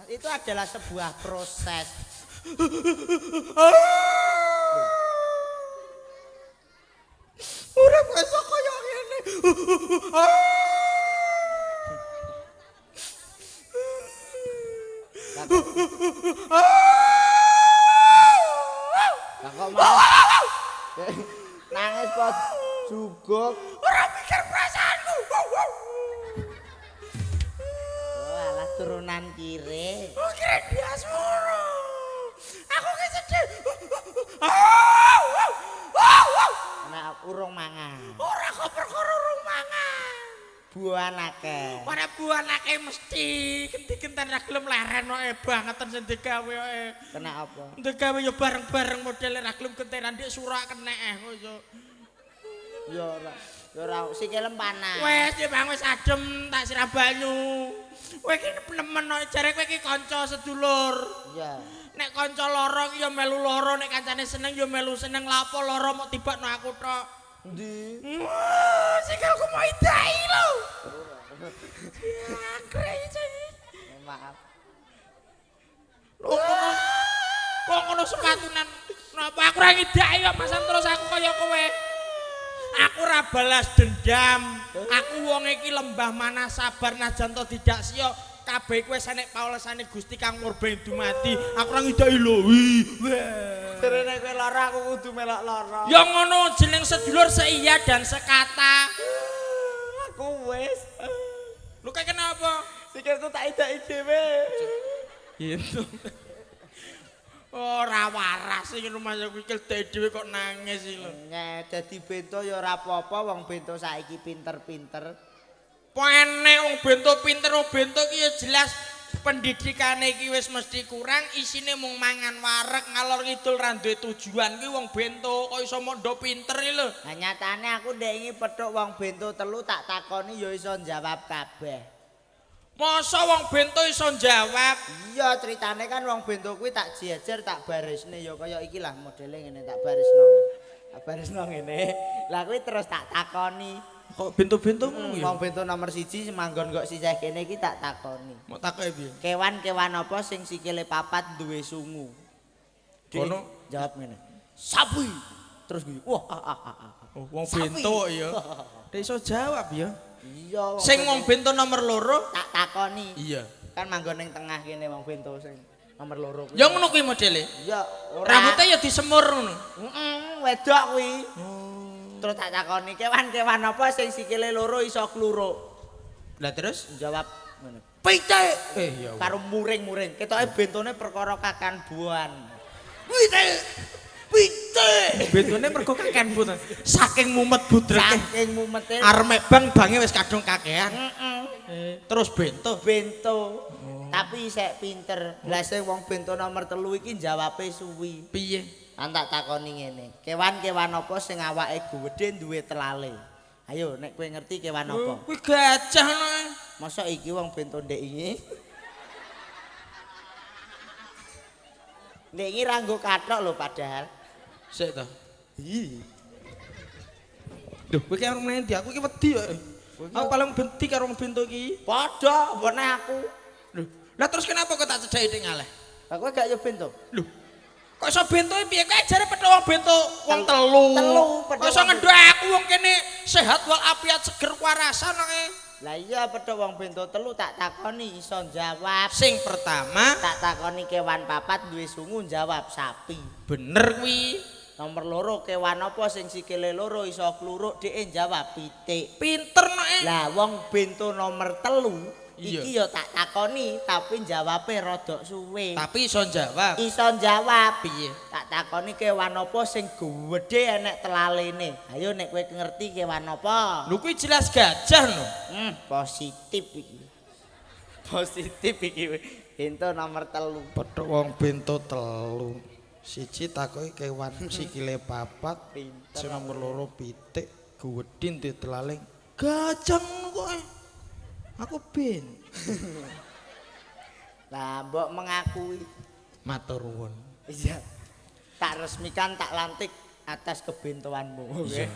Itu adalah sebuah proses. Urip iso kaya ngene. Lah kok malah nangis kok juguk. Ora mikir perasaanku. Oh, alah turunan kiri. Oh, kira dia semua. Aku ki sedih. Nek urung mangan. Ora kok perkara urung mangan. Buan akeh. Pada buan akeh mesti genti-genten ra gelem leren kok bangetan sing digawe kok. Kena apa? Digawe yo bareng-bareng modele ra gelem gentenan dik surak kenek kok yo. Ya ora sikilem panas. Wes ya Bang wis adem tak sirah banyu. Kowe iki nemen kok jare kowe iki kanca sedulur. Iya. Nek kanca lara ki ya melu lara, nek kancane seneng ya melu seneng. Lha apa lara mok tibakno aku tok. Ndi? Wah, sikilku mau idai lho. Ya, crazy. Maaf. Kok ngono sepatunan. Napa aku ora ngidaki kok pasan terus aku kaya kowe. Aku ora balas dendam. Aku wong iki lembah mana sabar najan to tidak sia. Kabeh kowe sanek paulesane Gusti Kang Murben dumati. Aku ora ngidaki lho. Derene kowe lara aku kudu melok lara. Ya ngono jeneng sedulur seiya dan sekata. Aku wis. Lu kayak kenapa? Sikilku tak idaki dhewe. Gitu. Ora waras iki rumah aku iki dhewe kok nangis iki lho. Nge dadi bento ya ora apa-apa wong bento saiki pinter-pinter. Penek wong bento pinter wong bento ki ya jelas pendidikane iki wis mesti kurang, isine mung mangan wareg ngalor ngidul ra duwe tujuan ki wong bento kok iso mondo pinter iki lho. Lah nyatane aku ndek iki petuk wong bento telu tak takoni ya iso jawab kabeh. Masa wong bento iso jawab? Iya ceritane kan wong bento kuwi tak jejer tak barisne ya kaya iki lah modele ngene tak barisno. Tak barisno ngene. Lah kuwi terus tak takoni. Kok bento-bentomu ya? Wong bento nomor 1 sing manggon kok sisih kene iki tak takoni. Mau takoke piye? Kewan-kewan apa sing sikile papat duwe sungu? Kono jawab ngene. Sapi. Terus gue, wah oh, wong bento ya. Dek iso jawab ya. Iya. Sing wong bento nomor loro tak takoni. iya. Kan manggon ning tengah kene wong bento sing nomor loro kuwi. Ya ngono kuwi modele. Iya, ora. Rambutnya ya disemur ngono. Wedok kuwi. Terus tak takoni kewan-kewan apa sing sikile loro iso kluruk. Lah terus Jawab ngene. pitik. Ya Karo muring-muring. Ketoke bentone perkara kakan buan. pitik. Pitik. Bentone mergo kakean butan. Saking mumet budreke. Saking mumete. Arep bang bange wis kadung kakean. Terus bento. Bento. Tapi isek pinter. Lah sing wong bento nomor 3 iki jawabe suwi. Piye? Kan tak takoni ngene. Kewan-kewan apa sing awake gedhe duwe telale? Ayo nek kowe ngerti kewan apa? Kuwi gajah no. Masa iki wong bento ndek iki? Ndek iki ra nggo kathok lho padahal. Sik to. Ih. Duh, kowe ki arep mendi aku iki wedi kok. Aku paling benci karo wong bento iki. Padha mbone aku. Lho, lah terus kenapa kok tak cedhaki ning ngaleh? Lah kowe gak yo bento? Lho. Kok iso bento piye? Kowe jare petuk wong bento wong telu. Telu, Kok iso ngendhek aku wong kene sehat walafiat seger warasan kok. Lah iya petuk wong bento telu tak takoni iso jawab. Sing pertama Tak takoni kewan papat duwe sungu jawab sapi. bener kuwi. Nomor loro kewan apa sing sikile loro iso kluruk dhek jawab pitik. Pinter nek. Lah wong bento nomor 3 Iya. iki ya tak takoni tapi jawabe rada suwe. Tapi iso jawab. Iso jawab. Piye? Tak takoni kewan apa sing gedhe enek telalene. Ayo nek kowe ngerti kewan apa? Lho kuwi jelas gajah lho. Positif iki. Positif iki. Bento nomor 3. Petuk wong bento telu. Siji takoki kewan sikile papat, sing nomor loro pitik, gedhin ditelaling. Gajah ngono kok. Aku ben. Lah mbok mengakui. Matur nuwun. Iya. Tak resmikan tak lantik atas kebentoanmu. Iya.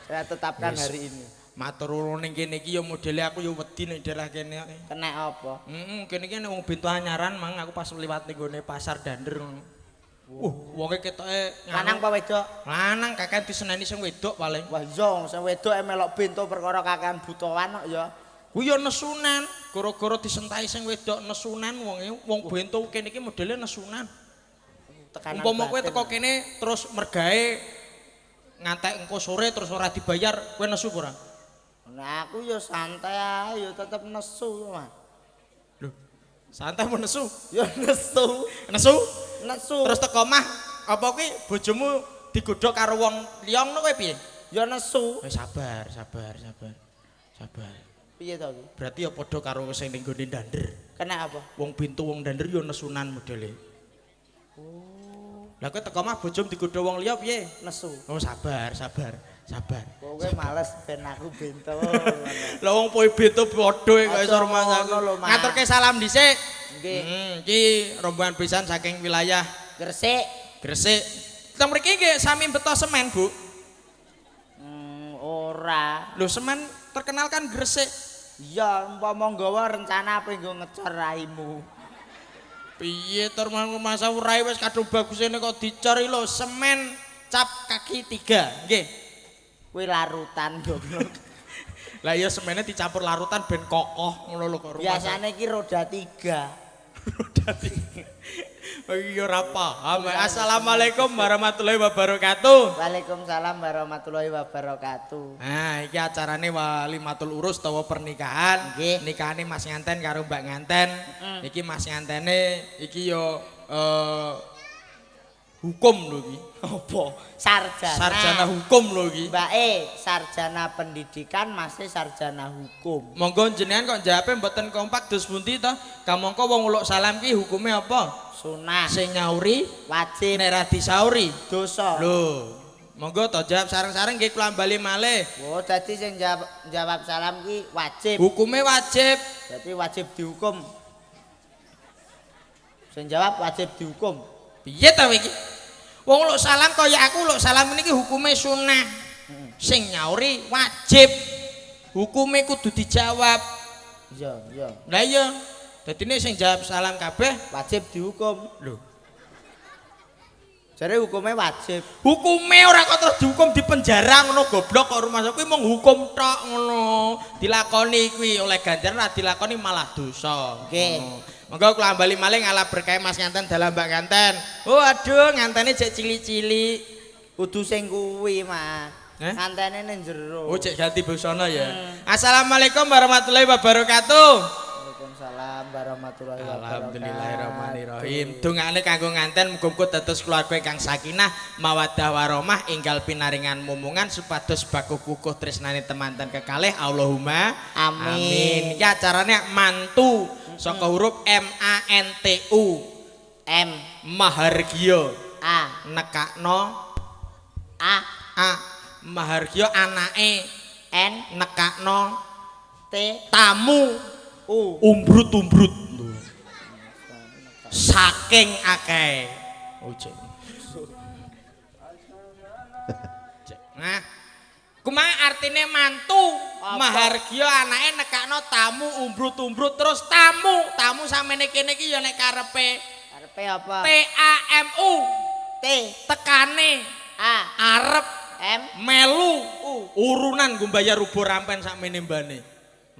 Saya tetapkan Wis. hari ini. Matur nuwun ning kene iki ya modele aku ya wedi ning daerah kene. Kena apa? Kene iki nek wong Bento Anyaran mang aku pas liwat ning gone pasar Dander ngono. Wonge ketoke Lanang apa wedok? lanang kakek diseneni sing wedok paling. Wah iya, sing wedok melok bento perkara kakean butuhan kok ya. Ku ya nesunan, gara-gara disentai sing wedok nesunan wong Bento kene iki modele nesunan. Tekanan Umpama kowe batin. teko kene terus mergae ngantek engko sore terus ora dibayar, kowe nesu ora? Nah aku ya santai ae ya tetep nesu mah. Lho, santai mau nesu. Ya nesu. Nesu? Nesu. Terus teko omah apa kuwi bojomu digodhog karo wong liya ngono kowe piye? ya nesu. Sabar. Piye to iki? Berarti ya padha karo sing ning gone Dander. Kena apa? Wong Bento wong Dander ya nesunan modele. Lah kowe teko omah bojomu digodhog wong liya piye? Nesu. Oh sabar. Kowe males ben aku bento. Lah wong poe Bento padha kok iso Aja rumah ngono lho, aku. Mas. Ngaturke salam dhisik. Nggih. Iki rombongan pisan saking wilayah Gresik. Gresik. Teng mriki nggih sami beto semen, Bu. Ora. Lho semen terkenal kan Gresik. Iya, umpama nggawa rencana apa nggo ngecor raimu. Piye tur masa urai wis kadung bagus ini kok dicor lho semen cap kaki 3. Nggih. Kuwi larutan goblok. Lah iya semennya dicampur larutan ben kokoh ngono lho kok rumah. Biasane iki roda 3. Roda 3. Oh iya ora paham. Assalamualaikum warahmatullahi wabarakatuh. Waalaikumsalam warahmatullahi wabarakatuh. Nah, iki acarane walimatul urus utawa pernikahan. Nggih. Nikahane Mas Nganten karo Mbak Nganten. Iki Mas Ngantene iki yo hukum lho iki. Apa? Sarjana. Sarjana hukum lho iki. Mbake sarjana pendidikan, masih sarjana hukum. Monggo jenengan kok jawabe mboten kompak dos pundi to? Kamangka wong uluk salam ki hukume apa? Sunah. Sing nyauri Wajib. nek ra disauri. Dosa. Lho, monggo to jawab sareng-sareng nggih kula bali malih. Oh, dadi sing jawab salam ki wajib. Hukume wajib. Berarti wajib dihukum. Sing jawab wajib dihukum. Piye ta iki? Wong uluk salam kaya aku uluk salam niki hukume sunah. Sing nyauri wajib. Hukume kudu dijawab. Iya, iya. Lah iya. Dadine sing jawab salam kabeh Wajib dihukum. lho. Jare hukumnya wajib. Hukume ora kok terus dihukum di penjara ngono goblok kok rumah kuwi mung hukum tok ngono. Dilakoni kuwi oleh ganjaran ora dilakoni malah dosa. Nggih. Monggo kula bali malih ngalah berkah Mas Nganten dalam Mbak Nganten. Oh aduh ngantene jek cili-cili. Kudu sing kuwi, Mas. Eh? Ngantene ning jero. Oh cek ganti busana ya. Assalamualaikum warahmatullahi wabarakatuh. Waalaikumsalam warahmatullahi wabarakatuh. Alhamdulillahirrahmanirrahim. Dongane kanggo nganten muga-muga dados keluarga kang sakinah mawaddah warahmah enggal pinaringan mumungan supados baku kukuh tresnane temanten kekalih Allahumma Amin. Iki acarane mantu saka huruf MANTU. M Mahargya A nekakno A Mahargya anake N nekakno T tamu U. umbrut-umbrut saking akeh. Oh cek. Nah, kumaha artine mantu mahargya anake nekakno tamu umbrut-umbrut terus tamu samene kene iki ya nek karepe Karepe apa? TAMU T tekane A arep M melu urunan nggo mbayar rubo rampen sakmene mbane.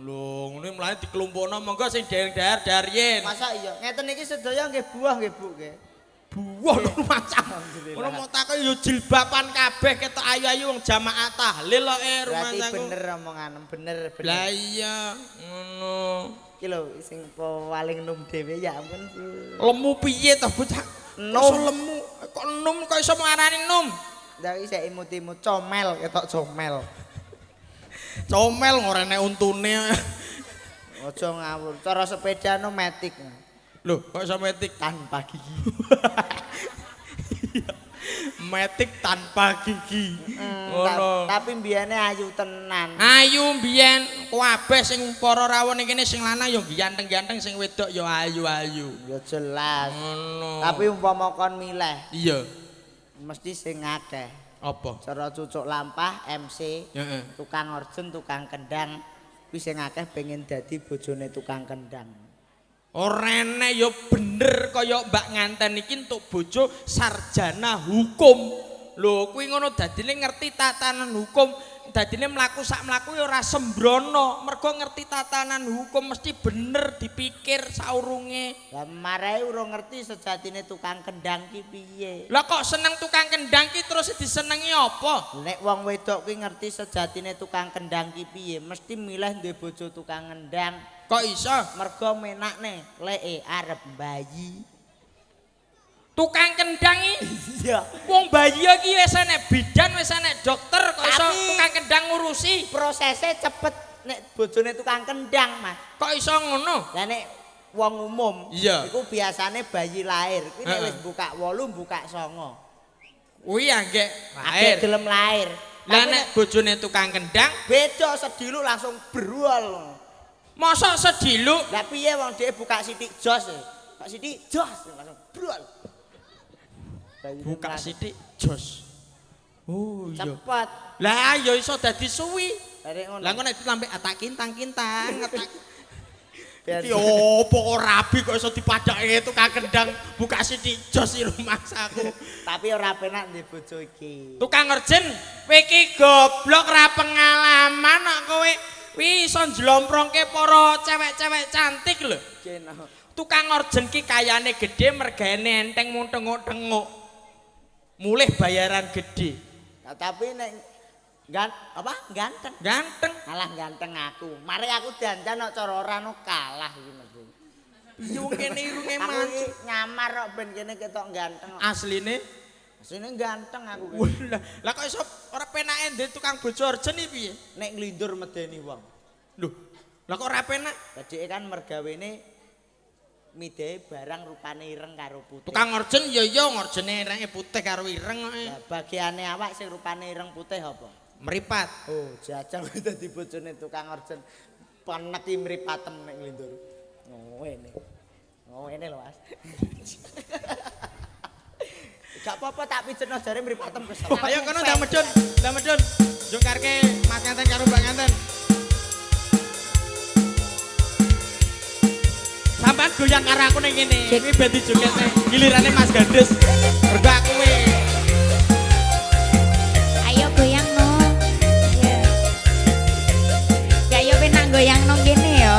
Lho, ngene mlane dikelompokno monggo sing daer-daer yen. Masa iya? Ngeten iki sedaya nggih buah nggih, Bu nggih. Buah lho macam. Alhamdulillah. Ngono mau takon yo jilbaban kabeh ketok ayu-ayu wong jamaah tahlil kok rumah Berarti saku. bener omonganem, bener. Lah iya, ngono. Iki lho sing paling nom dhewe ya ampun. Lemu piye to bocah? Nom. Kok lemu? Kok nom kok iso ngarani nom? Lah iki sik imut-imut comel ketok comel. Comel ngorene untune. Aja ngawur. Cara sepeda no metik. Lho, kok iso metik? Tanpa gigi. Metik tanpa gigi. Ngono. Tapi mbiyane ayu tenan. Ayu mbiyen kabeh sing para rawon iki kene sing lanang yo ganteng-ganteng sing wedok yo ayu-ayu. Ya jelas. Ngono. Tapi umpama kon milih iya. mesti sing akeh. Apa? Cara cucuk lampah MC, Heeh. tukang orjen, tukang kendang. Kuwi sing akeh pengen dadi bojone tukang kendang. Orene ya bener kaya Mbak Nganten iki entuk bojo sarjana hukum. Lho kuwi ngono dadine ngerti tatanan hukum, dadine mlaku sak mlaku ya ora sembrono, mergo ngerti tatanan hukum mesti bener dipikir saurunge. Lah marai urung ngerti sejatine tukang kendang ki piye. Lah kok seneng tukang kendang ki terus disenengi apa? Nek wong wedok kuwi ngerti sejatine tukang kendang ki piye, mesti milih duwe bojo tukang kendang. Kok iso? Mergo menakne leke arep bayi. Tukang kendang iki Iya. wong bayi iki wis enek bidan, wis enek dokter, kok iso Tapi- tukang kendang ngurusi? Prosesnya cepet nek bojone tukang kendang, Mas. Kok iso ngono? Lah nek wong umum Iya. iku biasane bayi lahir, kuwi nek Heeh. wis buka 8, buka 9. Kuwi anggek Akeh lahir. gelem lahir. Lah Tapi nek bojone tukang kendang, beda sediluk langsung berwol. mosok sediluk Lah piye wong dhek buka sithik jos. Buka sithik jos langsung berwol. Bayine buka langsung sithik jos. Oh iya. cepet. Lah ya iso dadi suwi. Dari ngono. Lah kok nek ditambah atak kintang-kintang, atak Biar- iki opo kok rabi kok iso dipadake tukang kendang buka sithik jos di rumahsaku. Tapi ora penak ndek bojo iki. Tukang ngerjen, kowe iki goblok ra pengalaman kok kowe. Wi iso njlomprongke para cewek-cewek cantik lho. Kena. Tukang orjen ki kayane gede, mergane enteng mung tenguk-tenguk. Mulih bayaran gede. Nah, tapi nek ganteng. Ganteng. Kalah ganteng aku. Mari aku dandan kok cara ora no kalah iki mesti. Piye wong kene irunge Aku mancu. iki nyamar kok ben kene ketok ganteng. Asline Asline ganteng aku. Walah, lah kok iso ora penake ndek tukang bojo orjen iki piye? Nek nglindur medeni wong. Lho, lah kok ora penak? Dadi kan mergawene midhe barang rupane ireng karo putih. Tukang orjen ya iya ngorjene irenge putih karo ireng kok. Lah bagiane awak sing rupane ireng putih apa? Meripat. Oh, jajal dadi bojone tukang orjen. Peneki mripatem nek nglindur. Oh, ini. Oh, ini lho, Mas. Gak apa-apa tak pijetno jare mripatem kesel. Ayo kono ndak medun, ndak medun. Jongkarke Mas Nganten karo Mbak Nganten. Sampeyan goyang karo aku ning kene. Iki ben dijogete. Gilirane Mas Gandes. Mergo aku we. Ayo goyang no. Ayo. Ya ayo penang goyang nong kene ya.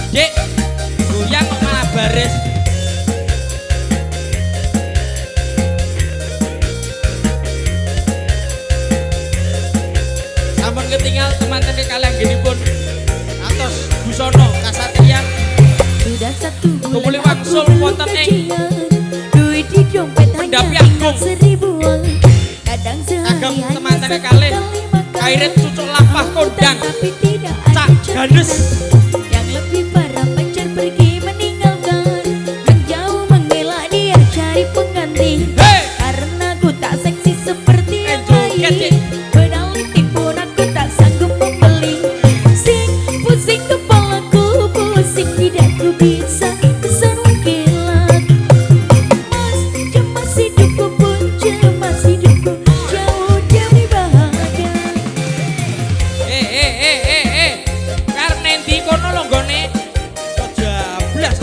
Dik. Goyang kok malah baris. Sampun ketinggal teman-teman kalian gini pun. Atos Busono Kasatriyan. Sudah satu Tumuli bulan wangsul aku belum wonten ing gajian. Duit di dompet hanya Pendapi tinggal Agung. 1000-an. Kadang sehari Agam hanya teman-teman satu kalih. kali makan. Kairit cucuk lampah kondang. Tapi tidak Cak ada cerita. Gandes. Yang lebih parah pacar pergi meninggalkan. Menjauh mengelak dia cari pengganti. Hei. Karena aku tak seksi seperti yang Joget, lain. Cik. Pedalik pun aku tak sanggup membeli. Pusing kepalaku, pusing tidak ku bisa kesan kilat. Mas, cemas hidupku pun cemas hidupku jauh dari bahagia. Karena endi kono lho nggone. Kok jablas.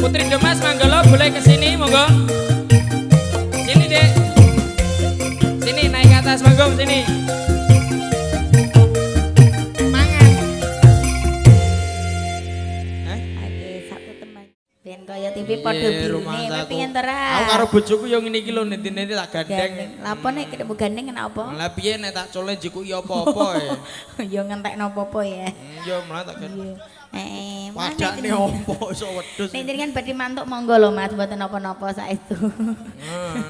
Putri Demas Manggolo boleh ke sini monggo. Sini, Dek. Sini naik ke atas panggung sini. Mangan. Oke, satu teman. Ben kaya TV padha birune, kowe pengen tera. Aku karo bojoku yo ngene iki lho nenti-nenti tak gandeng. Lapo nek ketemu gandeng kenapa? Lah piye nek tak colek jiku ya apa-apa ya. Ya ngentekno apa-apa ya. Ya malah tak gandeng. Padane opo iso wedhus. nek jenengan badhe mantuk monggo lho Mas, mboten napa-napa saestu.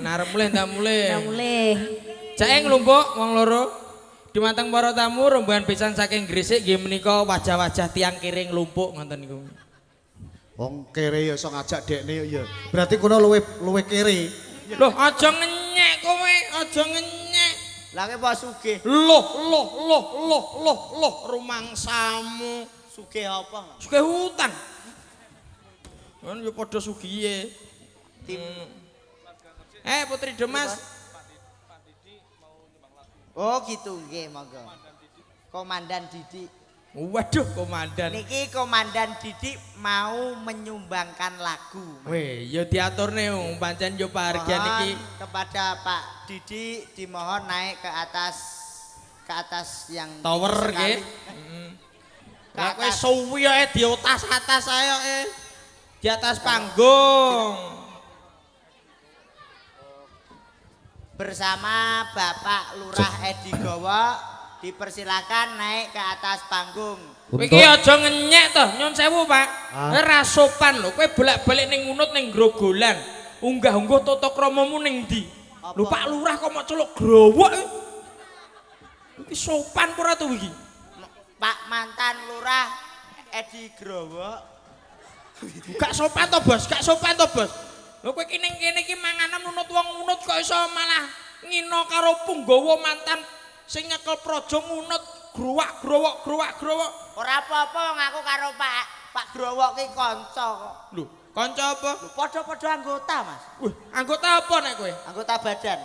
Narep mulih ndak mulih. Ndak mulih. Jae nglumpuk wong loro. Dumateng para tamu rombongan pisan saking Gresik nggih menika wajah-wajah tiang kiring lumpuk ngoten niku. Wong kere ya iso ngajak dekne ya. Berarti kono luwe kere. Loh aja ngenyek kowe, aja ngenyek. Lah kowe apa sugih? Loh rumangsamu. Sugih apa? Sugih hutang. Kan yo padha sugihe. Putri Demas. Oh gitu nggih monggo. Komandan Didi. Waduh komandan. Niki Komandan Didi mau menyumbangkan lagu. Weh, ya diaturne pancen yo pahargyan iki. Kepada Pak Didi dimohon naik ke atas yang Tower nggih. Lah kowe suwi ae di atas ae di atas panggung. Bersama Bapak Lurah Edi Gowo dipersilakan naik ke atas panggung. Kowe iki aja ngenyek toh, nyun sewu Pak. Ora sopan lho, kowe bolak-balik ning ngunut ning grogolan. Unggah-ungguh tata kramamu ning ndi? Lho Pak Lurah kok mau celuk growok. Iki sopan ora to iki? Pak mantan Lurah Edi Growo. Gak sopan to, Bos. Gak sopan to, Bos. Lho kowe iki ning kene iki manganan nunut wong ngunut kok iso malah ngino karo Punggawa mantan sing nyekel praja ngunut growak. Ora apa-apa wong aku karo Pak Growo ki kanca kok. Lho, kanca apa? Lho padha-padha anggota, Mas. Wih, anggota apa nek kowe? Anggota badan.